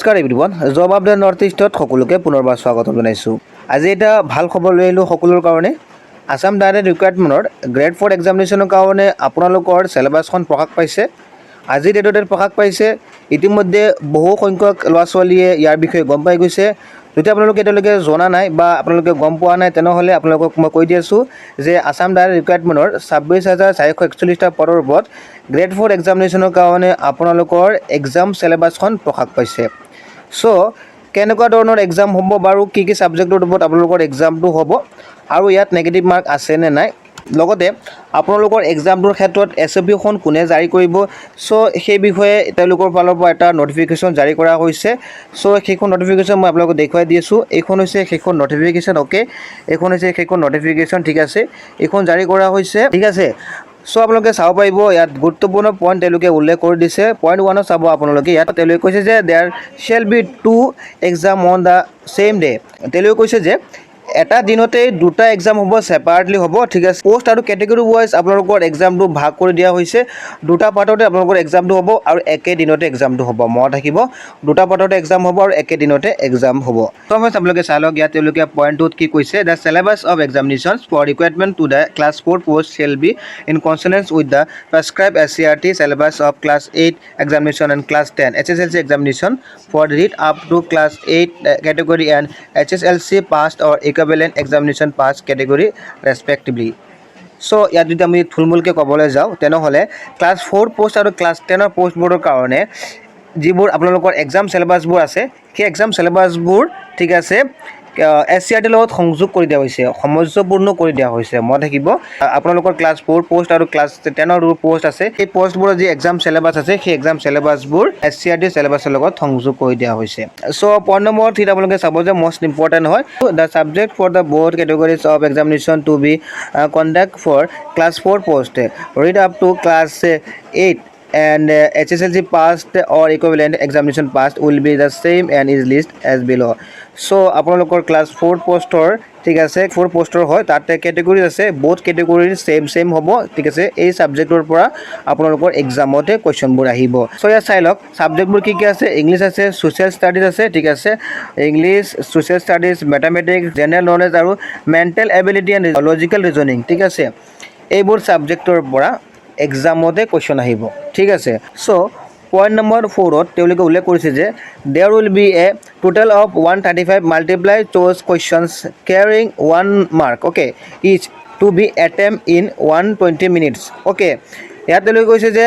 নমস্কাৰ everyone, job update north ইষ্টত সকলোকে পুনৰবাৰ স্বাগতম জনাইছোঁ। আজি এটা ভাল খবৰ লৈ আহিলোঁ সকলোৰ কাৰণে। আছাম ডাইৰেক্ট ৰিক্ৰুইটমেণ্টৰ গ্ৰেড 4 এক্সামিনেশ্যনৰ কাৰণে আপোনালোকৰ চিলেবাছখন প্ৰকাশ পাইছে। আজিৰ ডেটতে প্ৰকাশ পাইছে। ইতিমধ্যে বহু সংখ্যক ল'ৰা ছোৱালীয়ে ইয়াৰ বিষয়ে গম পাই গৈছে। যদি আপোনালোকে এতিয়ালৈকে জনা নাই বা আপোনালোকে গম পোৱা নাই তেনেহ'লে আপোনালোকক মই কৈ দি আছোঁ যে আছাম ডাইৰেক্ট ৰিক্ৰুইটমেণ্টৰ 26,441টা পদৰ ওপৰত গ্ৰেড 4 এক্সামিনেশ্যনৰ কাৰণে আপোনালোকৰ এক্সাম চিলেবাছখন প্ৰকাশ পাইছে। চ' কেনেকুৱা ধৰণৰ এক্সাম হ'ব বাৰু, কি কি ছাবজেক্টৰ ওপৰত আপোনালোকৰ এক্সামটো হ'ব আৰু ইয়াত নেগেটিভ মাৰ্ক আছে নে নাই, লগতে আপোনালোকৰ এক্সামটোৰ ক্ষেত্ৰত SOPখন কোনে জাৰি কৰিব, চ' সেই বিষয়ে তেওঁলোকৰ ফালৰ পৰা এটা নটিফিকেশ্যন জাৰি কৰা হৈছে। চ' সেইখন নটিফিকেশ্যন মই আপোনালোকক দেখুৱাই দি আছোঁ। এইখন হৈছে সেইখন নটিফিকেশ্যন। অ'কে, এইখন হৈছে সেইখন নটিফিকেশ্যন। ঠিক আছে, এইখন জাৰি কৰা হৈছে। ঠিক আছে, চ' আপোনালোকে চাব পাৰিব ইয়াত গুৰুত্বপূৰ্ণ পইণ্ট তেওঁলোকে উল্লেখ কৰি দিছে। পইণ্ট 1 চাব আপোনালোকে। ইয়াত তেওঁলোকে কৈছে যে there shall be 2 exam on the same day. তেওঁলোকে কৈছে যে এটা দিনতে দুটা এক্সাম হ'ব, ছেপাৰেটলি হ'ব। ঠিক আছে, পোষ্ট আৰু কেটেগৰী ৱাইজ আপোনালোকৰ এক্সামটো ভাগ কৰি দিয়া হৈছে। দুটা পাৰ্টতে আপোনালোকৰ এক্সামটো হ'ব আৰু একে দিনতে এক্সামটো হ'ব। মনত ৰাখিব, দুটা পাৰ্টতে এক্সাম হ'ব আৰু একে দিনতে এক্সাম হ'ব। ত' আপোনালোকে চাই লওক ইয়াত তেওঁলোকে পইণ্টটোত কি কৈছে। The syllabus of examinations for recruitment to the class 4 post shall be in consonance with the prescribed SCRT syllabus of class 8 examination and class 10 HSLC examination for read up to class 8 category and HSLC passed or equivalent examination pass category respectively. চ' ইয়াত যদি আমি থুলমূলকৈ ক'বলৈ যাওঁ তেনেহ'লে class 4 post আৰু class 10ৰ পোষ্টবোৰৰ কাৰণে যিবোৰ আপোনালোকৰ এক্সাম চিলেবাছবোৰ আছে সেই এক্সাম চিলেবাছবোৰ ঠিক আছে SCRT লগত সংযোগ কৰি দিয়া হৈছে, সামঞ্জস্যপূৰ্ণ কৰি দিয়া হৈছে। মনত থাকিব আপোনালোকৰ ক্লাছ 4 পোষ্ট আৰু ক্লাছ 10ৰ যিবোৰ পোষ্ট আছে সেই পোষ্টবোৰৰ যি এক্সাম চিলেবাছ আছে সেই এক্সাম চিলেবাছবোৰ SCRT চিলেবাছৰ লগত সংযোগ কৰি দিয়া হৈছে। চ' পইণ্ট নম্বৰ 3 আপোনালোকে চাব যে মষ্ট ইম্পৰ্টেণ্ট হয় the subject for the both categories of examination to be conduct for class 4 post read up to class 8 and HSLC passed or equivalent examination passed will be the same and is list as below. So আপোনালোকৰ class 4 পোষ্টৰ ঠিক আছে 4 পোষ্টৰ হয়, তাতে category আছে, বহুত কেটেগৰীৰ same হ'ব। ঠিক আছে, এই ছাবজেক্টৰ পৰা আপোনালোকৰ এক্সামতে কুৱেশ্যনবোৰ আহিব। চ' ইয়াত চাই লওক ছাবজেক্টবোৰ কি কি আছে। ইংলিছ আছে, ছ'চিয়েল ষ্টাডিজ আছে। ঠিক আছে, English, social studies, mathematics, general knowledge আৰু mental ability and logical reasoning. ঠিক আছে, এইবোৰ ছাবজেক্টৰ পৰা এক্সামতে কুৱেশ্যন আহিব। ঠিক আছে, চ' পইণ্ট নম্বৰ 4ত তেওঁলোকে উল্লেখ কৰিছে যে there will be a total of 135 multiple choice questions carrying 1 mark okay is to be attempt in 120 minutes. Okay, ইয়াত তেওঁলোকে কৈছে যে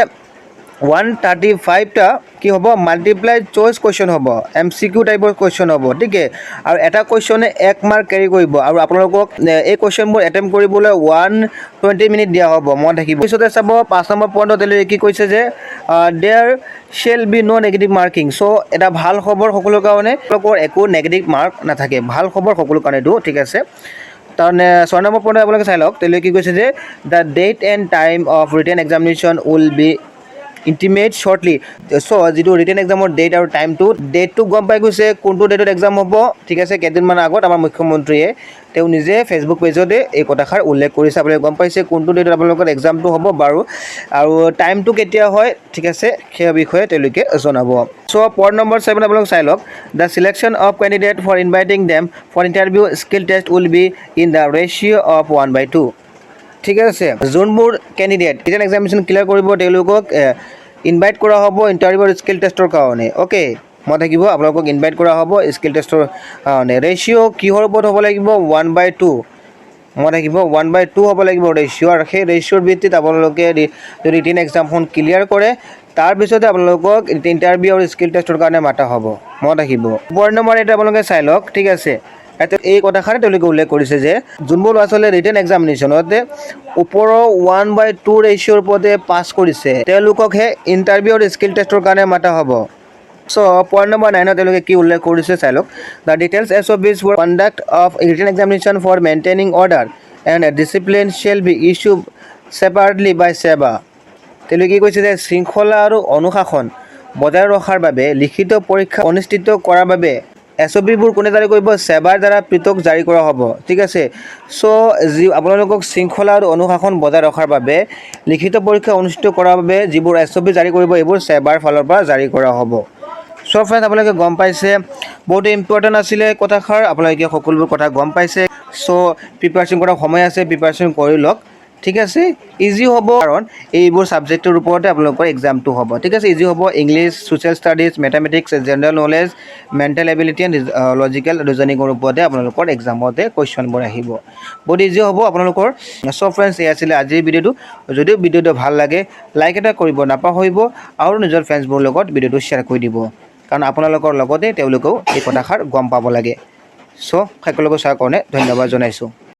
135টা কি হ'ব মাল্টিপ্লাই চইচ কুৱেশ্যন হ'ব, MCQ টাইপৰ কুৱেশ্যন হ'ব। ঠিক আছে, আৰু এটা কুৱেশ্যনে 1 মাৰ্ক কেৰি কৰিব আৰু আপোনালোকক এই কুৱেশ্যনবোৰ এটেম্প কৰিবলৈ 120 মিনিট দিয়া হ'ব। মনত ৰাখিব। পিছতে চাব 5 নম্বৰ পইণ্টত তেওঁলোকে কি কৈছে যে there shall be no' negative marking. So' এটা ভাল খবৰ সকলোৰ কাৰণে, আপোনালোকৰ একো নেগেটিভ মাৰ্ক নাথাকে। ভাল খবৰ সকলোৰ কাৰণে এইটো। ঠিক আছে, তাৰমানে 6 নম্বৰ পইণ্টত আপোনালোকে চাই লওক তেওঁলোকে কি কৈছে যে the date and time of written examination will be intimate shortly. So' যিটো ৰিটেন এক্সামৰ ডেট আৰু ডেটটো গম পাই গৈছে কোনটো ডেটত এক্সাম হ'ব। ঠিক আছে, কেইদিনমান আগত আমাৰ মুখ্যমন্ত্ৰীয়ে তেওঁ নিজে ফেচবুক পেজতে এই কথাষাৰ উল্লেখ কৰিছে। আপোনালোকে গম পাইছে কোনটো ডেটত আপোনালোকৰ এক্সামটো হ'ব বাৰু, আৰু টাইমটো কেতিয়া হয়। ঠিক আছে, সেই বিষয়ে তেওঁলোকে জনাব। চ' পইণ্ট নম্বৰ 7 আপোনালোকে চাই লওক the selection of candidate for inviting them for interview skill test will be in the ratio' of 1/2। ঠিক আছে, যোনবোৰ কেণ্ডিডেট ৰিটেন এক্সামিনেশ্যন ক্লিয়াৰ কৰিব তেওঁলোকক ইনভাইট কৰা হ'ব ইণ্টাৰভিউ আৰু স্কিল টেষ্টৰ কাৰণে। অ'কে, মনত থাকিব আপোনালোকক ইনভাইট কৰা হ'ব স্কিল টেষ্টৰ কাৰণে। ৰেচিঅ' কিহৰ ওপৰত হ'ব লাগিব 1/2। মনত থাকিব 1/2 হ'ব লাগিব ৰেচিঅ', আৰু সেই ৰেচিঅ'ৰ ভিত্তিত আপোনালোকে যদি ৰিটেন এক্সামখন ক্লিয়াৰ কৰে তাৰপিছতে আপোনালোকক ইণ্টাৰভিউ আৰু স্কিল টেষ্টৰ কাৰণে মাতা হ'ব। মনত ৰাখিব। পইণ্ট নম্বৰ 8 আপোনালোকে চাই লওক। ঠিক আছে, এই কথাষাৰে তেওঁলোকে উল্লেখ কৰিছে যে যোনবোৰ ল'ৰা ছোৱালীয়ে ৰিটেন এক্সামিনেশ্যনতে ওপৰৰ 1/2 ৰেচিঅ'ৰ ওপৰতে পাছ কৰিছে তেওঁলোককহে ইণ্টাৰভিউ আৰু স্কিল টেষ্টৰ কাৰণে মাতা হ'ব। চ' পইণ্ট নম্বৰ 9ত তেওঁলোকে কি উল্লেখ কৰিছে চাই লওক the details SOPs for conduct of written examination for maintaining order and discipline shall be issue separately by SEBA. তেওঁলোকে কি কৈছে যে শৃংখলা আৰু অনুশাসন বজাই ৰখাৰ বাবে লিখিত পৰীক্ষা অনুষ্ঠিত কৰাৰ বাবে SOPবোৰ কোনে জাৰি কৰিব, ছেবাৰ দ্বাৰা পৃথক জাৰি কৰা হ'ব। ঠিক আছে, চ' আপোনালোকক শৃংখলা আৰু অনুশাসন বজাই ৰখাৰ বাবে লিখিত পৰীক্ষা অনুষ্ঠিত কৰাৰ বাবে যিবোৰ SOP জাৰি কৰিব এইবোৰ ছেবাৰ ফালৰ পৰা জাৰি কৰা হ'ব। চ' চ' ফ্ৰেণ্ড আপোনালোকে গম পাইছে বহুত ইম্পৰ্টেণ্ট আছিলে কথাষাৰ আপোনালোকে সকলোবোৰ কথা গম পাইছে চ' প্ৰিপাৰেশ্যন কৰাৰ সময় আছে প্ৰিপাৰেশ্যন কৰি লওক ঠিক আছে ইজি হ'ব কাৰণ এইবোৰ ছাবজেক্টৰ ওপৰতে আপোনালোকৰ এক্সামটো হ'ব ঠিক আছে ইজি হ'ব English social studies mathematics general knowledge mental ability and logical ৰিজনিঙৰ ওপৰতে আপোনালোকৰ এক্সামতে কুৱেশ্যনবোৰ আহিব বহুত ইজি হ'ব আপোনালোকৰ চ' ফ্ৰেণ্ডছ এই আছিলে আজিৰ ভিডিঅ'টো যদিও ভিডিঅ'টো ভাল লাগে লাইক এটা কৰিব নাপাহৰিব আৰু নিজৰ ফ্ৰেণ্ডছবোৰৰ লগত ভিডিঅ'টো শ্বেয়াৰ কৰি দিব কাৰণ আপোনালোকৰ লগতে তেওঁলোকেও এই কথাষাৰ গম পাব লাগে চ' সকলোকে চোৱাৰ কাৰণে ধন্যবাদ জনাইছোঁ